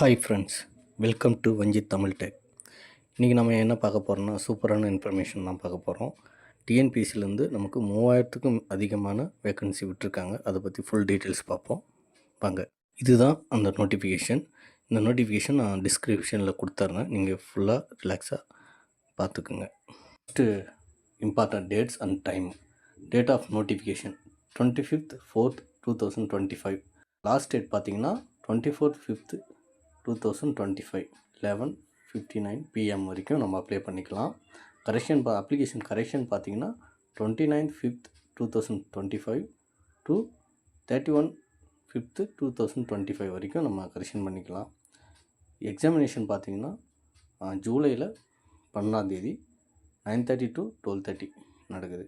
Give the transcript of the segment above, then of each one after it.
Hi friends, welcome to Vanjith Tamil tech. இன்றைக்கி நம்ம என்ன பார்க்க போகிறோம்னா சூப்பரான இன்ஃபர்மேஷன் தான் பார்க்க போகிறோம். டிஎன்பிஎஸ்சிலேருந்து நமக்கு 3000க்கும் அதிகமான வேக்கன்சி விட்டுருக்காங்க. அதை பற்றி ஃபுல் டீட்டெயில்ஸ் பார்ப்போம் வாங்க. இதுதான் அந்த நோட்டிஃபிகேஷன். இந்த நோட்டிஃபிகேஷன் நான் டிஸ்கிரிப்ஷனில் கொடுத்துட்றேன், நீங்கள் ஃபுல்லாக ரிலாக்ஸாக பார்த்துக்குங்க. First important dates and time. Date of notification 25th 4th 2025. Last date பார்த்தீங்கன்னா 24th 5th 2025 11:59 PM வரைக்கும் நம்ம அப்ளை பண்ணிக்கலாம். அப்ளிகேஷன் கரெக்ஷன் பார்த்தீங்கன்னா 29th 5th 2025 to 31st 5th 2025 வரைக்கும் நம்ம கரெக்ஷன் பண்ணிக்கலாம். எக்ஸாமினேஷன் பார்த்தீங்கன்னா ஜூலையில் 12 9:30 to 12:30 நடக்குது.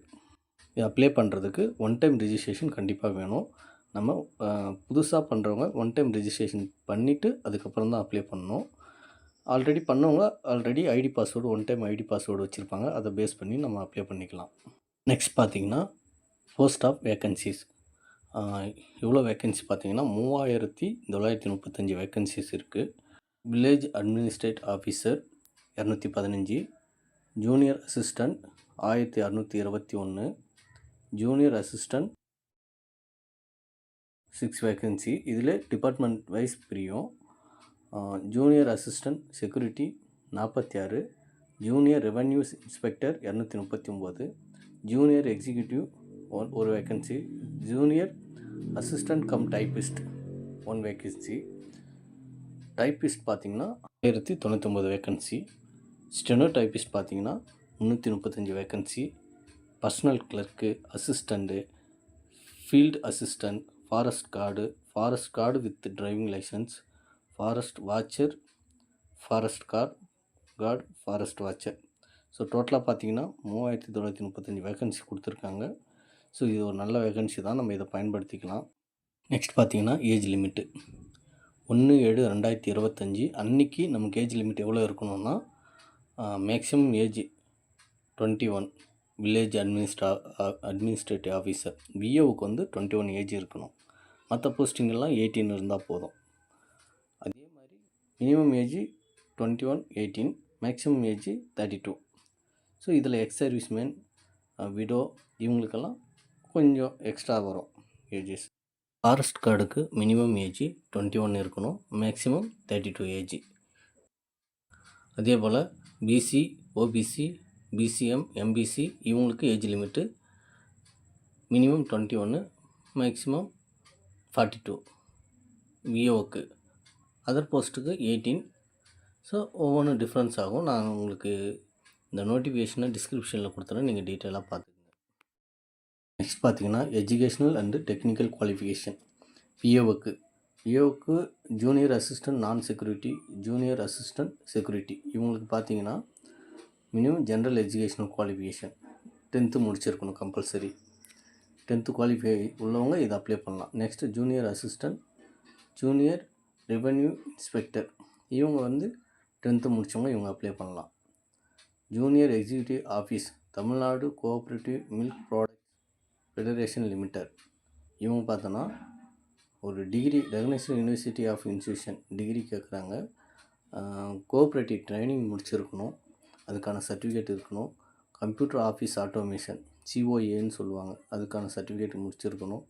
இது அப்ளை பண்ணுறதுக்கு ஒன் டைம் ரிஜிஸ்ட்ரேஷன் கண்டிப்பாக வேணும். நம்ம புதுசாக பண்ணுறவங்க ஒன் டைம் ரிஜிஸ்ட்ரேஷன் பண்ணிவிட்டு அதுக்கப்புறம் தான் அப்ளை பண்ணணும். ஆல்ரெடி பண்ணவங்க ID password one time ID password வச்சுருப்பாங்க, அதை பேஸ் பண்ணி நம்ம அப்ளை பண்ணிக்கலாம். நெக்ஸ்ட் பார்த்திங்கன்னா போஸ்ட் ஆஃப் வேக்கன்சிஸ். எவ்வளோ வேக்கன்சி பார்த்திங்கன்னா 3935 வேக்கன்சிஸ் இருக்குது. Village administrate officer 215, junior assistant 1621, junior assistant 6 vacancy. இதில் டிபார்ட்மெண்ட் வைஸ் பிரியும். Junior assistant security 46, junior revenue inspector 239, junior executive ஒரு vacancy, junior assistant cum typist 1 vacancy. Typist பார்த்திங்கன்னா 1099 vacancy. Steno typist பார்த்திங்கன்னா 335 vacancy. Personal clerk, assistant, field assistant, forest guard with driving licence, forest watcher, forest guard, forest watcher. So டோட்டலாக பார்த்தீங்கன்னா 3935 vacancy கொடுத்துருக்காங்க. So இது ஒரு நல்ல vacancy தான், நம்ம இதை பயன்படுத்திக்கலாம். நெக்ஸ்ட் பார்த்தீங்கன்னா ஏஜ் லிமிட்டு 1/7/2025 அன்றைக்கி நமக்கு ஏஜ் லிமிட் எவ்வளோ இருக்கணும்னா maximum age 21. Village administrative officer விஏவுக்கு 21 ஏஜ் இருக்கணும். மற்ற போஸ்டிங்கெல்லாம் 18 இருந்தால் போதும். அதே மாதிரி minimum age 21, 18, maximum age 32. So இதில் எக்ஸ் சர்வீஸ்மேன், விடோ இவங்களுக்கெல்லாம் கொஞ்சம் எக்ஸ்ட்ரா வரும் ஏஜஸ். ஃபாரஸ்ட் கார்டுக்கு மினிமம் ஏஜ் 21 இருக்கணும், மேக்ஸிமம் 32 ஏஜ். அதே போல் பிசி, ஓபிசி, பிசிஎம், எம்பிசி இவங்களுக்கு ஏஜ் லிமிட்டு மினிமம் 21, மேக்ஸிமம் 42. விஓக்கு அதர் போஸ்ட்டுக்கு 18. ஸோ ஒவ்வொன்றும் டிஃப்ரென்ஸ் ஆகும். நான் உங்களுக்கு இந்த நோட்டிஃபிகேஷனை டிஸ்கிரிப்ஷனில் கொடுத்துறேன், நீங்கள் டீட்டெயிலாக பார்த்துக்கங்க. நெக்ஸ்ட் பார்த்தீங்கன்னா எஜுகேஷ்னல் அண்டு டெக்னிக்கல் குவாலிஃபிகேஷன். விஓக்கு junior assistant non security, junior assistant security இவங்களுக்கு பார்த்தீங்கன்னா minimum general educational qualification 10th முடிச்சிருக்கணும் கம்பல்சரி. 10th குவாலிஃபை உள்ளவங்க இதை அப்ளை பண்ணலாம். Next junior assistant, junior revenue inspector இவங்க 10th முடித்தவங்க இவங்க அப்ளை பண்ணலாம். Junior executive office Tamil Nadu cooperative milk product federation limited இவங்க பார்த்தோன்னா ஒரு degree recognised university of institution degree கேட்குறாங்க. கோஆப்ரேட்டிவ் ட்ரைனிங் முடிச்சிருக்கணும், அதுக்கான சர்டிஃபிகேட் இருக்கணும். கம்ப்யூட்டர் ஆஃபீஸ் ஆட்டோமேஷன் சிஓஏன்னு சொல்லுவாங்க, அதுக்கான சர்டிஃபிகேட் முடிச்சிருக்கணும்.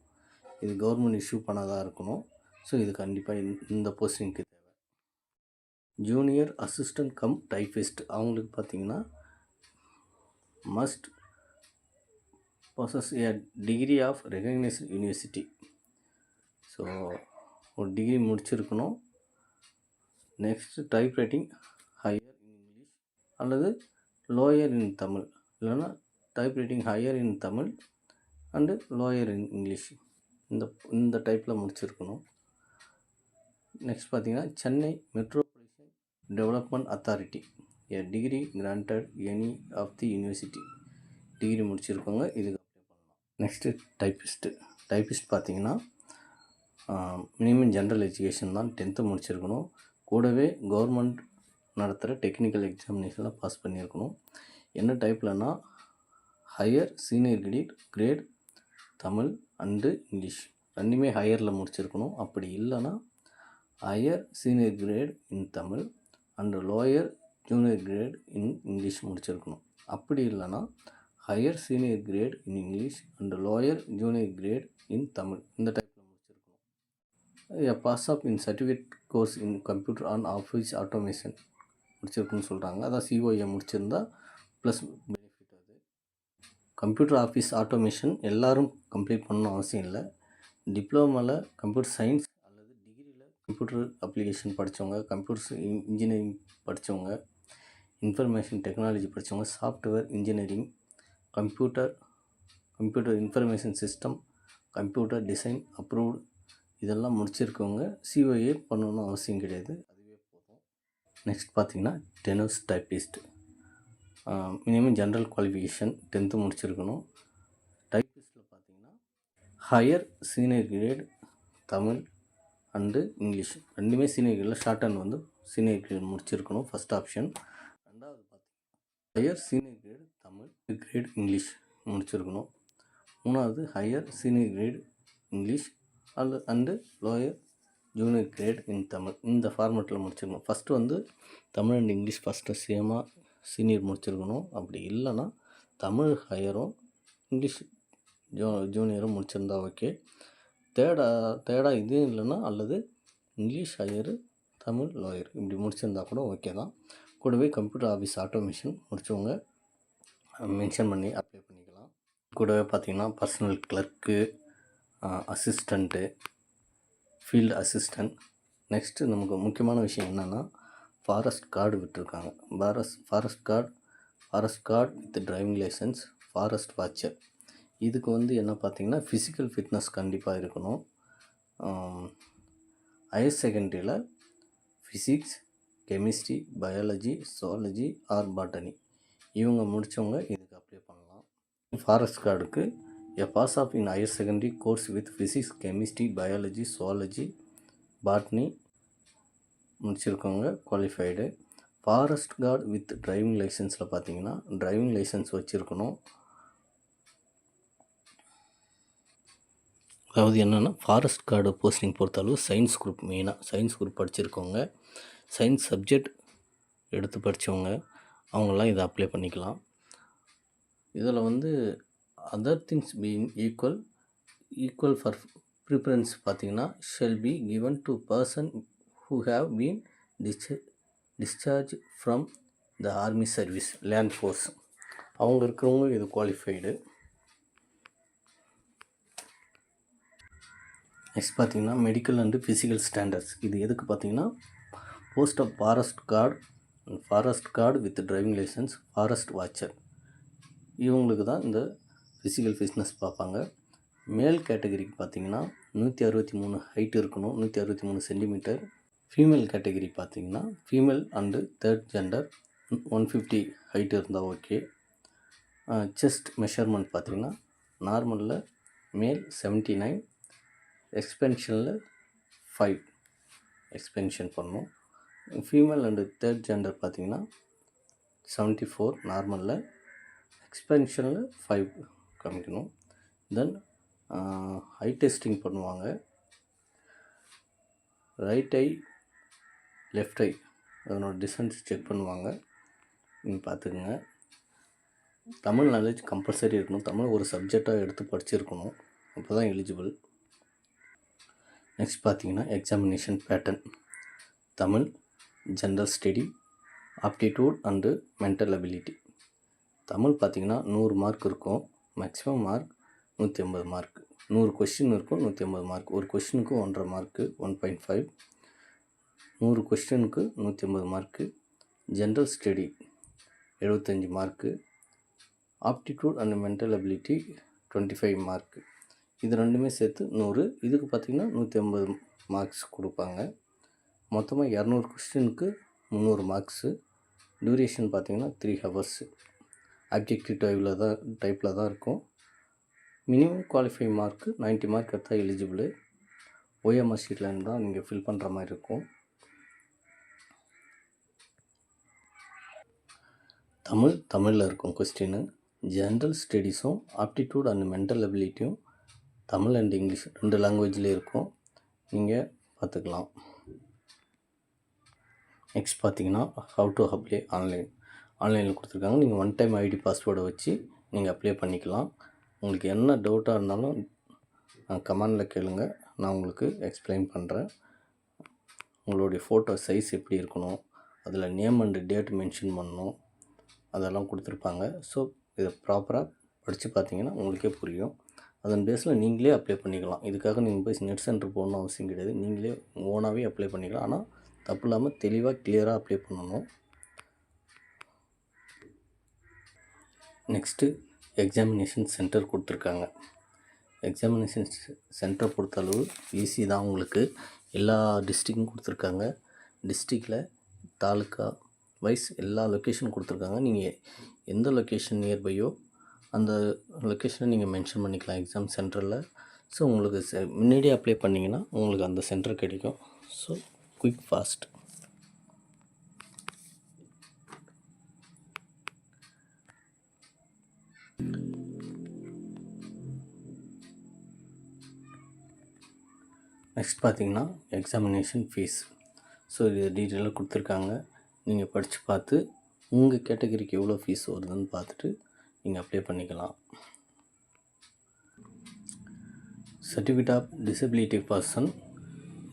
இது கவர்மெண்ட் இஷ்யூ பண்ணதாக இருக்கணும். ஸோ இது கண்டிப்பாக இந்த போஸ்டிங்க்கு தேவை. ஜூனியர் அசிஸ்டண்ட் கம் டைப்பிஸ்ட் அவங்களுக்கு பார்த்திங்கன்னா must possess a degree of recognised university. So ஒரு டிகிரி முடிச்சிருக்கணும். Next type writing higher in English அல்லது லோயர் இன் தமிழ், இல்லைன்னா type writing higher in Tamil and lower in English இந்த டைப்பில் முடிச்சிருக்கணும். நெக்ஸ்ட் பார்த்திங்கன்னா Chennai metropolitan development authority a degree granted any of the university degree முடிச்சிருக்கோங்க, இதுக்கு அப்ளை பண்ணலாம். நெக்ஸ்ட்டு டைப்பிஸ்ட் பார்த்திங்கன்னா மினிமம் ஜென்ரல் எஜுகேஷன் தான் 10th முடிச்சிருக்கணும். கூடவே கவர்மெண்ட் நடத்துகிற டெக்னிக்கல் எக்ஸாமினேஷனில் பாஸ் பண்ணியிருக்கணும். என்ன டைப்லனா higher senior grade Tamil and English ரெண்டுமே ஹையரில் முடிச்சிருக்கணும். அப்படி இல்லைன்னா higher senior grade in Tamil and lower junior grade in English முடிச்சிருக்கணும். அப்படி இல்லைன்னா higher senior grade in English and lower junior grade in Tamil இந்த டைப்பில் முடிச்சிருக்கணும். Pass of in certificate course in computer on office automation முடிச்சிருக்குன்னு சொல்கிறாங்க. அதான் சிஓஏ முடிச்சிருந்தா ப்ளஸ் பெனிஃபிட். அது கம்ப்யூட்டர் ஆஃபீஸ் ஆட்டோமேஷன் எல்லோரும் கம்ப்ளீட் பண்ணணும் அவசியம் இல்லை. டிப்ளமோவில் கம்ப்யூட்டர் சயின்ஸ் அல்லது டிகிரியில் கம்ப்யூட்டர் அப்ளிகேஷன் படித்தவங்க, கம்ப்யூட்டர் இன்ஜினியரிங் படித்தவங்க, இன்ஃபர்மேஷன் டெக்னாலஜி படித்தவங்க, software engineering, computer information system, computer design approved இதெல்லாம் முடிச்சிருக்கவங்க சிஓஏ பண்ணணும்னு அவசியம் கிடையாது, அதுவே போதும். நெக்ஸ்ட் பார்த்திங்கன்னா டெனோஸ் typist minimum general qualification 10th முடிச்சிருக்கணும். டைப்பிஸ்ட்டில் பார்த்திங்கன்னா higher senior grade Tamil and English ரெண்டுமே சீனியர் கிரேடில் ஷார்ட் அண்ட் வந்து சீனியர் கிரேட் முடிச்சிருக்கணும் ஃபஸ்ட் ஆப்ஷன். ரெண்டாவது பார்த்திங்கன்னா higher senior grade Tamil grade English முடிச்சிருக்கணும். மூணாவது higher senior grade English and lower junior grade in Tamil இந்த ஃபார்மேட்டில் முடிச்சிருக்கணும். ஃபஸ்ட்டு வந்து தமிழ் அண்ட் இங்கிலீஷ் ஃபஸ்ட்டு சேமாக சீனியர் முடிச்சிருக்கணும். அப்படி இல்லைன்னா தமிழ் ஹையரும் இங்கிலீஷ் ஜூனியரும் முடிச்சிருந்தா ஓகே. தேர்டாக இது இல்லைன்னா அல்லது இங்கிலீஷ் ஹையரு தமிழ் லோயர் இப்படி முடிச்சிருந்தா கூட ஓகே தான். கூடவே கம்ப்யூட்டர் ஆஃபீஸ் ஆட்டோமேஷன் முடித்தவங்க மென்ஷன் பண்ணி அப்ளை பண்ணிக்கலாம். கூடவே பார்த்திங்கன்னா personal clerk, assistant, field assistant. Next நமக்கு முக்கியமான விஷயம் என்னென்னா ஃபாரஸ்ட் கார்டு விட்டுருக்காங்க. Forest guard with driving licence, forest watcher. இதுக்கு வந்து என்ன பார்த்திங்கன்னா ஃபிசிக்கல் ஃபிட்னஸ் கண்டிப்பாக இருக்கணும். ஹையர் செகண்டரியில் physics, chemistry, biology, zoology or botany இவங்க முடித்தவங்க இதுக்கு அப்ளை பண்ணலாம். ஃபாரஸ்ட் கார்டுக்கு pass of in higher secondary course with physics, chemistry, biology, zoology, botany முடிச்சிருக்கவங்க qualified. Forest guard with driving லைசன்ஸில் பார்த்தீங்கன்னா டிரைவிங் லைசன்ஸ் வச்சுருக்கணும். அதாவது என்னென்னா ஃபாரஸ்ட் கார்டு போஸ்டிங் பொறுத்தளவு சயின்ஸ் குரூப், மெயினாக சயின்ஸ் குரூப் படிச்சிருக்கவங்க, சயின்ஸ் சப்ஜெக்ட் எடுத்து படித்தவங்க அவங்களாம் இதை அப்ளை பண்ணிக்கலாம். இதில் வந்து other things being equal for preference பார்த்திங்கன்னா shall be given to person who have been discharge from the army service, land force அவங்க இருக்கிறவங்க இது குவாலிஃபைடு. நெக்ஸ்ட் பார்த்திங்கன்னா மெடிக்கல் அண்டு ஃபிசிக்கல் ஸ்டாண்டர்ட்ஸ். இது எதுக்கு பார்த்திங்கன்னா post of forest guard with driving licence, forest watcher இவங்களுக்கு தான் இந்த ஃபிசிக்கல் ஃபிட்னஸ் பார்ப்பாங்க. மேல் கேட்டகரிக்கு பார்த்திங்கன்னா 163 ஹைட் இருக்கணும், 163 சென்டிமீட்டர். ஃபீமேல் கேட்டகரி பார்த்திங்கன்னா female and third gender 150 height இருந்தால் ஓகே. செஸ்ட் மெஷர்மெண்ட் பார்த்திங்கன்னா நார்மலில் மேல் 79, எக்ஸ்பென்ஷனில் 5 எக்ஸ்பென்ஷன் பண்ணணும். ஃபீமேல் அண்டு தேர்ட் ஜெண்டர் பார்த்திங்கன்னா 74 நார்மலில், எக்ஸ்பென்ஷனில் 5 காமிக்கணும். தென் ஐ டெஸ்டிங் பண்ணுவாங்க. ரைட் ஐ, லெஃப்ட் ஐ அதனோட டிஸ்டன்ஸ் செக் பண்ணுவாங்க. நீங்கள் பார்த்துக்குங்க. தமிழ் நாலேஜ் கம்பல்சரி இருக்கணும். தமிழ் ஒரு சப்ஜெக்டாக எடுத்து படிச்சிருக்கணும், அப்போ தான் எலிஜிபிள். நெக்ஸ்ட் பார்த்திங்கன்னா examination pattern. Tamil general study, aptitude and mental ability. Tamil பார்த்திங்கன்னா 100 மார்க் இருக்கும். Maximum mark 150 mark. 100 கொஸ்டின் இருக்கும், 150 மார்க். ஒரு கொஸ்டினுக்கு 1.5 மார்க்கு, 1.5. 100 கொஸ்டினுக்கு 150 mark. General study 75 mark. Aptitude and mental ability 25 mark. இது ரெண்டுமே சேர்த்து 100. இதுக்கு பார்த்திங்கன்னா 150 மார்க்ஸ் கொடுப்பாங்க. மொத்தமாக 200 கொஸ்டினுக்கு 300 மார்க்ஸு. டியூரேஷன் பார்த்திங்கன்னா 3 ஹவர்ஸ். ஆப்ஜெக்டிவ் டைப்பில் தான் இருக்கும். மினிமம் குவாலிஃபை மார்க்கு 90 மார்க் எடுத்தால் எலிஜிபிள். ஓஎம்ஆர் ஷீட்லேருந்து தான் நீங்கள் ஃபில் பண்ணுற மாதிரி இருக்கும். தமிழில் இருக்கும் கொஸ்டின். ஜென்ரல் ஸ்டடீஸும் ஆப்டிடியூட் அண்ட் மென்டல் அபிலிட்டியும் தமிழ் அண்ட் இங்கிலீஷ் 2 லாங்குவேஜ்லேயே இருக்கும். நீங்கள் பார்த்துக்கலாம். நெக்ஸ்ட் பார்த்தீங்கன்னா ஹவ் டு அப்ளை ஆன்லைனில் கொடுத்துருக்காங்க. நீங்கள் ஒன் டைம் ஐடி பாஸ்வேர்டை வச்சு நீங்கள் அப்ளை பண்ணிக்கலாம். உங்களுக்கு என்ன டவுட்டாக இருந்தாலும் கமெண்டில் கேளுங்க, நான் உங்களுக்கு எக்ஸ்பிளைன் பண்ணுறேன். உங்களுடைய ஃபோட்டோ சைஸ் எப்படி இருக்கணும், அதில் நேம் அண்டு டேட் மென்ஷன் பண்ணணும், அதெல்லாம் கொடுத்துருப்பாங்க. ஸோ இதை ப்ராப்பராக படித்து பார்த்தீங்கன்னா உங்களுக்கே புரியும். அதன் பேஸில் நீங்களே அப்ளை பண்ணிக்கலாம். இதுக்காக நீங்கள் போய் நெட் சென்டர் போகணுன்னு அவசியம் கிடையாது. நீங்களே ஓனாகவே அப்ளை பண்ணிக்கலாம். ஆனால் தப்பு இல்லாமல் தெளிவாக கிளியராக அப்ளை பண்ணணும். நெக்ஸ்ட்டு எக்ஸாமினேஷன் சென்டர் கொடுத்துருக்காங்க. எக்ஸாமினேஷன் சென்டர் பொறுத்தளவு ஈஸி தான். உங்களுக்கு எல்லா டிஸ்ட்ரிக்கும் கொடுத்துருக்காங்க. டிஸ்ட்ரிக்டில் தாலுக்கா வைஸ் எல்லா லொக்கேஷன் கொடுத்துருக்காங்க. நீங்கள் எந்த லொக்கேஷன் நியர்பையோ அந்த லொக்கேஷனை நீங்கள் மென்ஷன் பண்ணிக்கலாம் எக்ஸாம் சென்டரில். ஸோ உங்களுக்கு முன்னாடியே அப்ளை பண்ணிங்கன்னா உங்களுக்கு அந்த சென்டர் கிடைக்கும். So quick fast. நெக்ஸ்ட் பார்த்தீங்கன்னா எக்ஸாமினேஷன் ஃபீஸ். ஸோ இது டீட்டெயிலாக கொடுத்துருக்காங்க. நீங்கள் படித்து பார்த்து உங்கள் கேட்டகரிக்கு எவ்வளோ ஃபீஸ் வருதுன்னு பார்த்துட்டு நீங்கள் அப்ளை பண்ணிக்கலாம். சர்டிஃபிகேட் ஆஃப் டிசபிலிட்டி பர்சன்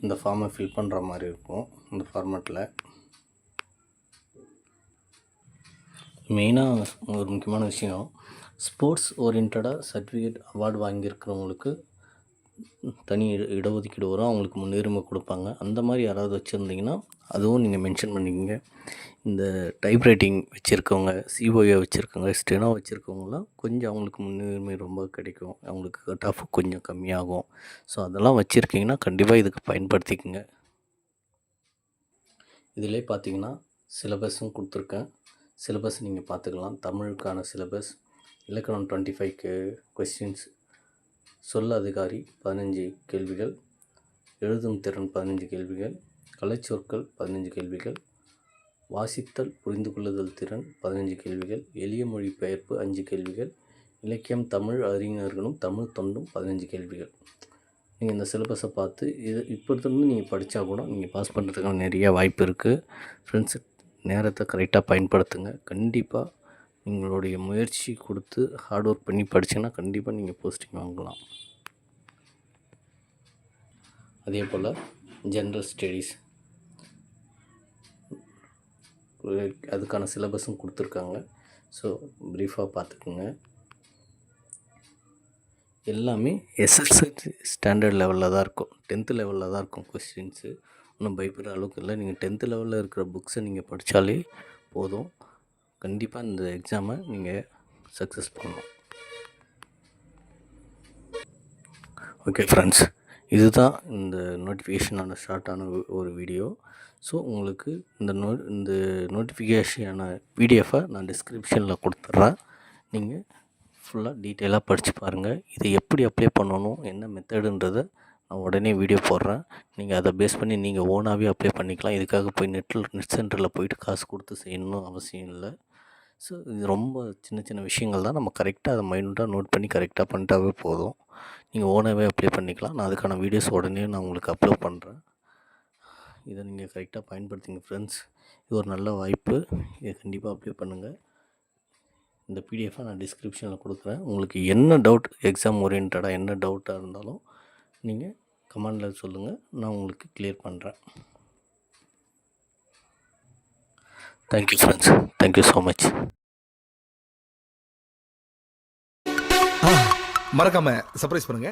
இந்த ஃபார்மை ஃபில் பண்ணுற மாதிரி இருக்கும். இந்த ஃபார்மேட்டில் மெயினாக ஒரு முக்கியமான விஷயம், ஸ்போர்ட்ஸ் ஓரியன்டாக சர்டிஃபிகேட் அவார்டு வாங்கியிருக்கிறவங்களுக்கு தனி இடஒதுக்கீடு வரும், அவங்களுக்கு முன்னுரிமை கொடுப்பாங்க. அந்த மாதிரி யாராவது வச்சுருந்தீங்கன்னா அதுவும் நீங்கள் மென்ஷன் பண்ணிக்கோங்க. இந்த டைப் ரைட்டிங் வச்சுருக்கவங்க, சிஓஏ வச்சுருக்கவங்க, ஸ்டெனோ வச்சுருக்கவங்களாம் கொஞ்சம் அவங்களுக்கு முன்னுரிமை ரொம்ப கிடைக்கும். அவங்களுக்கு கட் ஆஃப் கொஞ்சம் கம்மியாகும். ஸோ அதெல்லாம் வச்சுருக்கீங்கன்னா கண்டிப்பாக இதுக்கு பயன்படுத்திக்கோங்க. இதிலே பார்த்தீங்கன்னா சிலபஸும் கொடுத்துருக்கேன். சிலபஸ் நீங்கள் பார்த்துக்கலாம். தமிழுக்கான சிலபஸ், இலக்கணம் 25 கொஸ்டின்ஸ், சொல்ல அதிகாரி 15 கேள்விகள், எழுதும் திறன் 15 கேள்விகள், கலைச்சொற்கள் 15 கேள்விகள், வாசித்தல் புரிந்து கொள்ளுதல் திறன் 15 கேள்விகள், எளிய மொழி பெயர்ப்பு 5 கேள்விகள், இலக்கியம் தமிழ் அறிஞர்களும் தமிழ் தொண்டும் 15 கேள்விகள். நீங்கள் இந்த சிலபஸை பார்த்து இப்போ இருந்து நீங்கள் படித்தா கூட நீங்கள் பாஸ் பண்ணுறதுக்கான நிறைய வாய்ப்பு இருக்குது. ஃப்ரெண்ட்ஸு, நேரத்தை கரெக்டாக பயன்படுத்துங்க. கண்டிப்பாக உங்களுடைய முயற்சி கொடுத்து ஹார்ட் ஒர்க் பண்ணி படிச்சிங்கன்னா கண்டிப்பாக நீங்கள் போஸ்டிங் வாங்கலாம். அதே போல் ஜென்ரல் ஸ்டடீஸ் அதுக்கான சிலபஸும் கொடுத்துருக்காங்க. ஸோ ப்ரீஃபாக பார்த்துக்குங்க. எல்லாமே எஸ்எஸ்எல்சி ஸ்டாண்டர்ட் லெவலில் தான் இருக்கும், 10th லெவலில் தான் இருக்கும் கொஸ்டின்ஸு. ஒன்றும் பயப்படுற அளவுக்கு இல்லை. நீங்கள் 10th லெவலில் இருக்கிற புக்ஸை நீங்கள் படித்தாலே போதும். கண்டிப்பாக இந்த எக்ஸாமை நீங்கள் சக்ஸஸ் பண்ணலாம். ஓகே ஃப்ரெண்ட்ஸ், இதுதான் இந்த நோட்டிஃபிகேஷனான ஷார்ட்டான ஒரு வீடியோ. ஸோ உங்களுக்கு இந்த நோட்டிஃபிகேஷனான பிடிஎஃபை நான் டிஸ்கிரிப்ஷனில் கொடுத்துட்றேன். நீங்கள் ஃபுல்லாக டீட்டெயிலாக படித்து பாருங்கள். இதை எப்படி அப்ளை பண்ணணும், என்ன மெத்தடுன்றதை நான் உடனே வீடியோ போடுறேன். நீங்கள் அதை பேஸ் பண்ணி நீங்கள் ஓனாகவே அப்ளை பண்ணிக்கலாம். இதுக்காக போய் நெட் சென்டரில் போயிட்டு காசு கொடுத்து செய்யணும்னு அவசியம் இல்லை. ஸோ இது ரொம்ப சின்ன சின்ன விஷயங்கள் தான். நம்ம கரெக்டாக அதை மைண்டாக நோட் பண்ணி கரெக்டாக பண்ணிட்டாவே போதும். நீங்கள் ஓனாகவே அப்ளை பண்ணிக்கலாம். நான் அதுக்கான வீடியோஸ் உடனே நான் உங்களுக்கு அப்லோட் பண்ணுறேன். இதை நீங்கள் கரெக்டாக பயன்படுத்திங்க ஃப்ரெண்ட்ஸ். இது ஒரு நல்ல வாய்ப்பு. இதை கண்டிப்பாக அப்ளை பண்ணுங்கள். இந்த பிடிஎஃபை நான் டிஸ்கிரிப்ஷனில் கொடுக்குறேன். உங்களுக்கு என்ன டவுட், எக்ஸாம் ஓரியன்டாக என்ன டவுட்டாக இருந்தாலும் நீங்கள் கமெண்டில் சொல்லுங்கள், நான் உங்களுக்கு கிளியர் பண்ணுறேன். Thank you friends, thank you so much. மறக்காம சர்ப்ரைஸ் பண்ணுங்க.